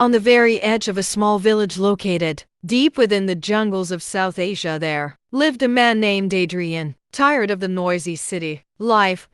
On the very edge of a small village located deep within the jungles of South Asia, there lived a man named Adrian. Tired of the noisy city life,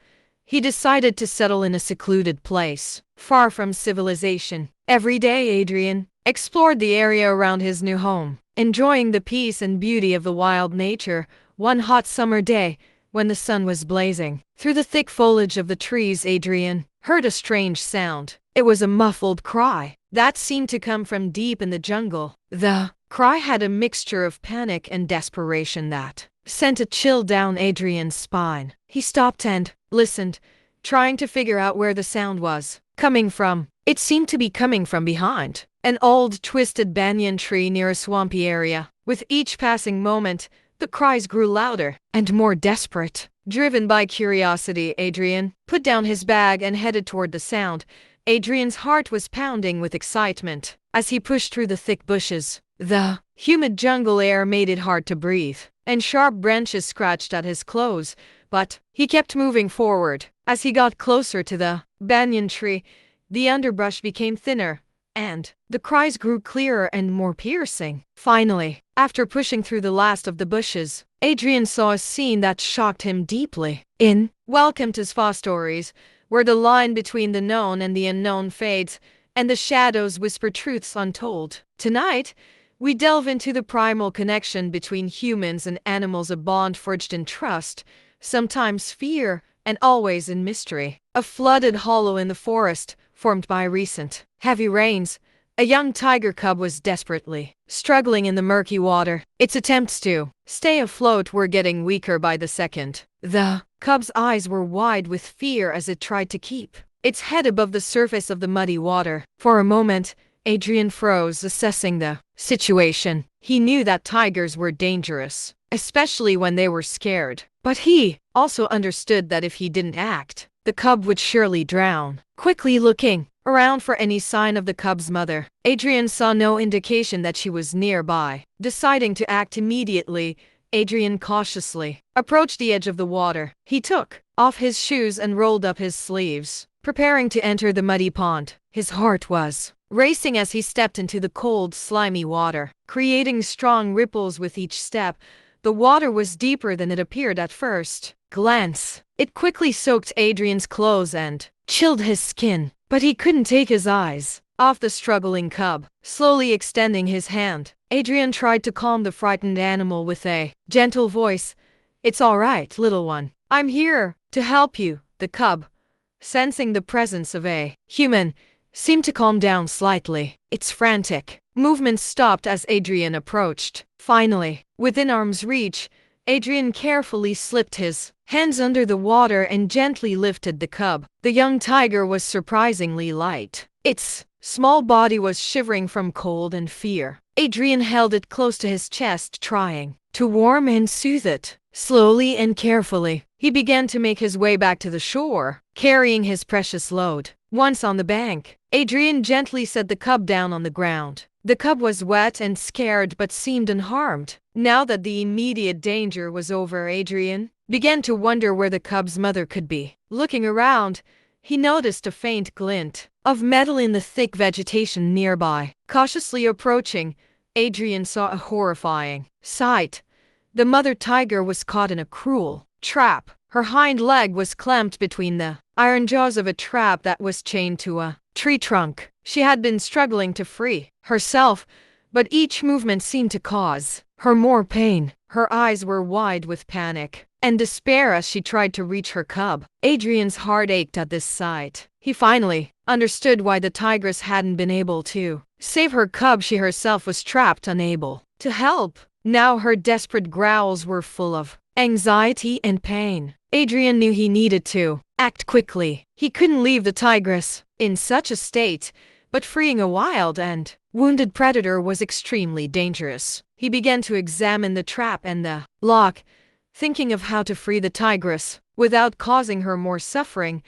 he decided to settle in a secluded place, far from civilization. Every day, Adrian explored the area around his new home, enjoying the peace and beauty of the wild nature. One hot summer day, when the sun was blazing through the thick foliage of the trees, Adrian heard a strange sound. It was a muffled cry that seemed to come from deep in the jungle. The cry had a mixture of panic and desperation that sent a chill down Adrian's spine. He stopped and listened, trying to figure out where the sound was coming from. It seemed to be coming from behind an old twisted banyan tree near a swampy area. With each passing moment, the cries grew louder and more desperate. Driven by curiosity, Adrian put down his bag and headed toward the sound. Adrian's heart was pounding with excitement as he pushed through the thick bushes. The humid jungle air made it hard to breathe, and sharp branches scratched at his clothes, but he kept moving forward. As he got closer to the banyan tree, the underbrush became thinner, and the cries grew clearer and more piercing. Finally, after pushing through the last of the bushes, Adrian saw a scene that shocked him deeply. In Welcome to Spa Stories, where the line between the known and the unknown fades, and the shadows whisper truths untold. Tonight, we delve into the primal connection between humans and animals, a bond forged in trust, sometimes fear, and always in mystery. A flooded hollow in the forest, formed by recent heavy rains, a young tiger cub was desperately struggling in the murky water. Its attempts to stay afloat were getting weaker by the second. The cub's eyes were wide with fear as it tried to keep its head above the surface of the muddy water. For a moment, Adrian froze, assessing the situation. He knew that tigers were dangerous, especially when they were scared. But he also understood that if he didn't act, the cub would surely drown. Quickly looking around for any sign of the cub's mother, Adrian saw no indication that she was nearby. Deciding to act immediately, Adrian cautiously approached the edge of the water. He took off his shoes and rolled up his sleeves, preparing to enter the muddy pond. His heart was racing as he stepped into the cold, slimy water, creating strong ripples with each step. The water was deeper than it appeared at first glance. It quickly soaked Adrian's clothes and chilled his skin, but he couldn't take his eyes off the struggling cub. Slowly extending his hand, Adrian tried to calm the frightened animal with a gentle voice. "It's all right, little one. I'm here to help you." The cub, sensing the presence of a human, seemed to calm down slightly. Its frantic movements stopped as Adrian approached. Finally, within arm's reach, Adrian carefully slipped his hands under the water and gently lifted the cub. The young tiger was surprisingly light. Its small body was shivering from cold and fear. Adrian held it close to his chest, trying to warm and soothe it. Slowly and carefully, he began to make his way back to the shore, carrying his precious load. Once on the bank, Adrian gently set the cub down on the ground. The cub was wet and scared but seemed unharmed. Now that the immediate danger was over, Adrian began to wonder where the cub's mother could be. Looking around, he noticed a faint glint of metal in the thick vegetation nearby. Cautiously approaching, Adrian saw a horrifying sight. The mother tiger was caught in a cruel trap. Her hind leg was clamped between the iron jaws of a trap that was chained to a tree trunk. She had been struggling to free herself, but each movement seemed to cause her more pain. Her eyes were wide with panic and despair as she tried to reach her cub. Adrian's heart ached at this sight. He finally understood why the tigress hadn't been able to save her cub. She herself was trapped, unable to help. Now her desperate growls were full of anxiety and pain. Adrian knew he needed to act quickly. He couldn't leave the tigress in such a state, but freeing a wild and wounded predator was extremely dangerous. He began to examine the trap and the lock, thinking of how to free the tigress without causing her more suffering.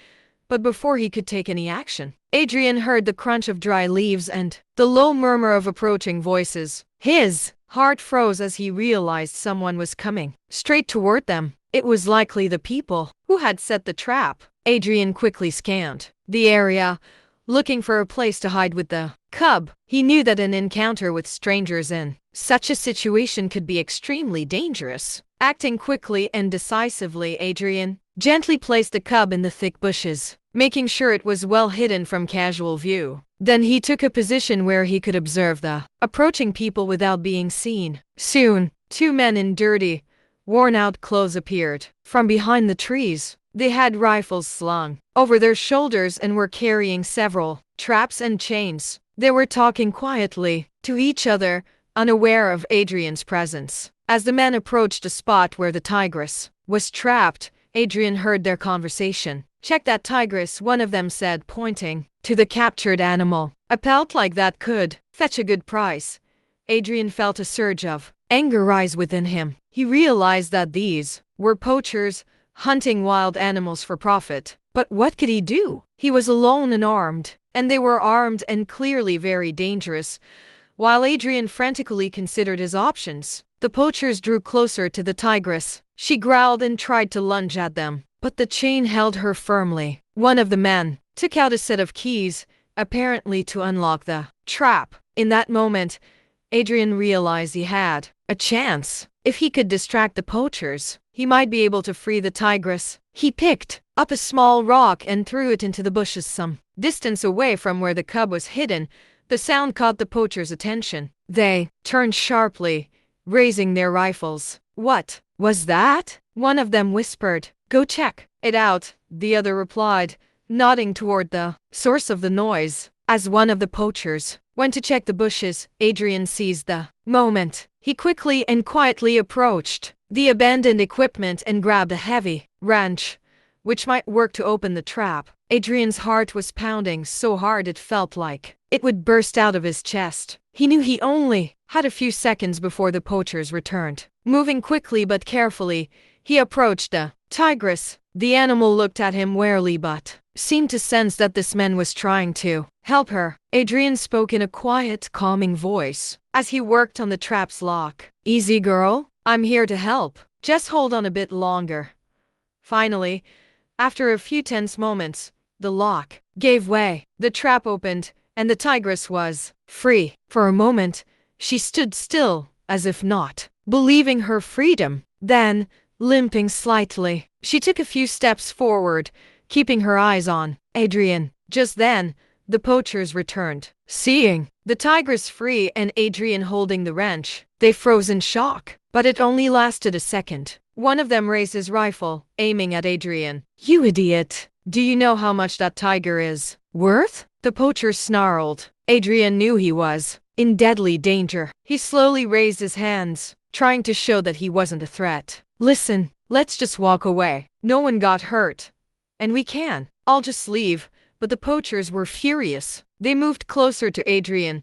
But before he could take any action, Adrian heard the crunch of dry leaves and the low murmur of approaching voices. His heart froze as he realized someone was coming straight toward them. It was likely the people who had set the trap. Adrian quickly scanned the area, looking for a place to hide with the cub. He knew that an encounter with strangers in such a situation could be extremely dangerous. Acting quickly and decisively, Adrian gently placed the cub in the thick bushes, making sure it was well hidden from casual view. Then he took a position where he could observe the approaching people without being seen. Soon, two men in dirty, worn-out clothes appeared from behind the trees. They had rifles slung over their shoulders and were carrying several traps and chains. They were talking quietly to each other, unaware of Adrian's presence. As the men approached the spot where the tigress was trapped, Adrian heard their conversation. "Check that tigress," one of them said, pointing to the captured animal. "A pelt like that could fetch a good price." Adrian felt a surge of anger rise within him. He realized that these were poachers hunting wild animals for profit. But what could he do? He was alone and armed, and they were armed and clearly very dangerous. While Adrian frantically considered his options, the poachers drew closer to the tigress. She growled and tried to lunge at them, but the chain held her firmly. One of the men took out a set of keys, apparently to unlock the trap. In that moment, Adrian realized he had a chance. If he could distract the poachers, he might be able to free the tigress. He picked up a small rock and threw it into the bushes some distance away from where the cub was hidden. The sound caught the poachers' attention. They turned sharply, raising their rifles. "What was that?" one of them whispered. "Go check it out," the other replied, nodding toward the source of the noise. As one of the poachers went to check the bushes, Adrian seized the moment. He quickly and quietly approached the abandoned equipment and grabbed a heavy wrench, which might work to open the trap. Adrian's heart was pounding so hard it felt like it would burst out of his chest. He knew he only had a few seconds before the poachers returned. Moving quickly but carefully, he approached the tigress. The animal looked at him warily but seemed to sense that this man was trying to help her. Adrian spoke in a quiet, calming voice as he worked on the trap's lock. "Easy, girl. I'm here to help. Just hold on a bit longer." Finally, after a few tense moments, the lock gave way. The trap opened, and the tigress was free. For a moment, she stood still, as if not believing her freedom. Then, limping slightly, she took a few steps forward, keeping her eyes on Adrian. Just then, the poachers returned. Seeing the tigress free and Adrian holding the wrench, they froze in shock. But it only lasted a second. One of them raised his rifle, aiming at Adrian. "You idiot! Do you know how much that tiger is worth?" The poacher snarled. Adrian knew he was in deadly danger. He slowly raised his hands, trying to show that he wasn't a threat. "Listen, let's just walk away. No one got hurt. And we can. I'll just leave." But the poachers were furious. They moved closer to Adrian,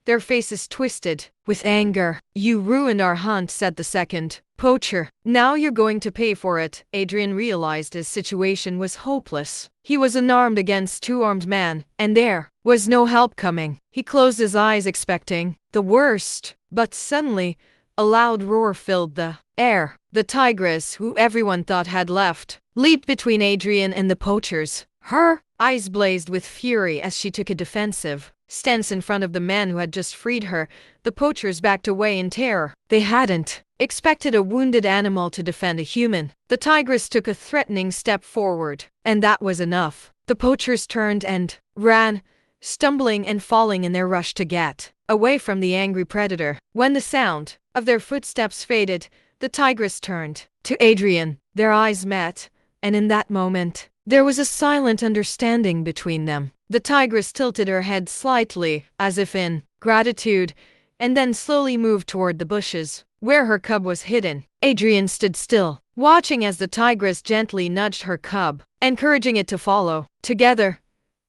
their faces twisted with anger. "You ruined our hunt," said the second poacher. "Now you're going to pay for it." Adrian realized his situation was hopeless. He was unarmed against two armed men, and there was no help coming. He closed his eyes expecting the worst, but suddenly, a loud roar filled the air. The tigress, who everyone thought had left, leaped between Adrian and the poachers. Her eyes blazed with fury as she took a defensive stance in front of the man who had just freed her. The poachers backed away in terror. They hadn't expected a wounded animal to defend a human. The tigress took a threatening step forward, and that was enough. The poachers turned and ran, stumbling and falling in their rush to get away from the angry predator. When the sound of their footsteps faded, the tigress turned to Adrian. Their eyes met, and in that moment, there was a silent understanding between them. The tigress tilted her head slightly, as if in gratitude, and then slowly moved toward the bushes, where her cub was hidden. Adrian stood still, watching as the tigress gently nudged her cub, encouraging it to follow. Together,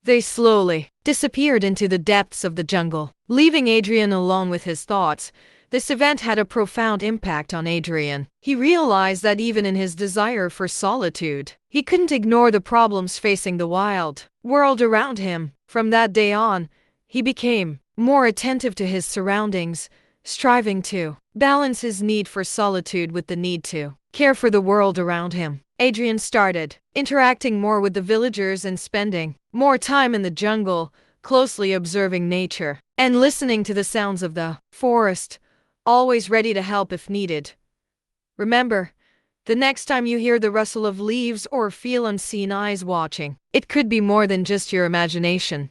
they slowly disappeared into the depths of the jungle, leaving Adrian alone with his thoughts. This event had a profound impact on Adrian. He realized that even in his desire for solitude, he couldn't ignore the problems facing the wild world around him. From that day on, he became more attentive to his surroundings, striving to balance his need for solitude with the need to care for the world around him. Adrian started interacting more with the villagers and spending more time in the jungle, closely observing nature. and listening to the sounds of the forest, always ready to help if needed. Remember, the next time you hear the rustle of leaves or feel unseen eyes watching, it could be more than just your imagination.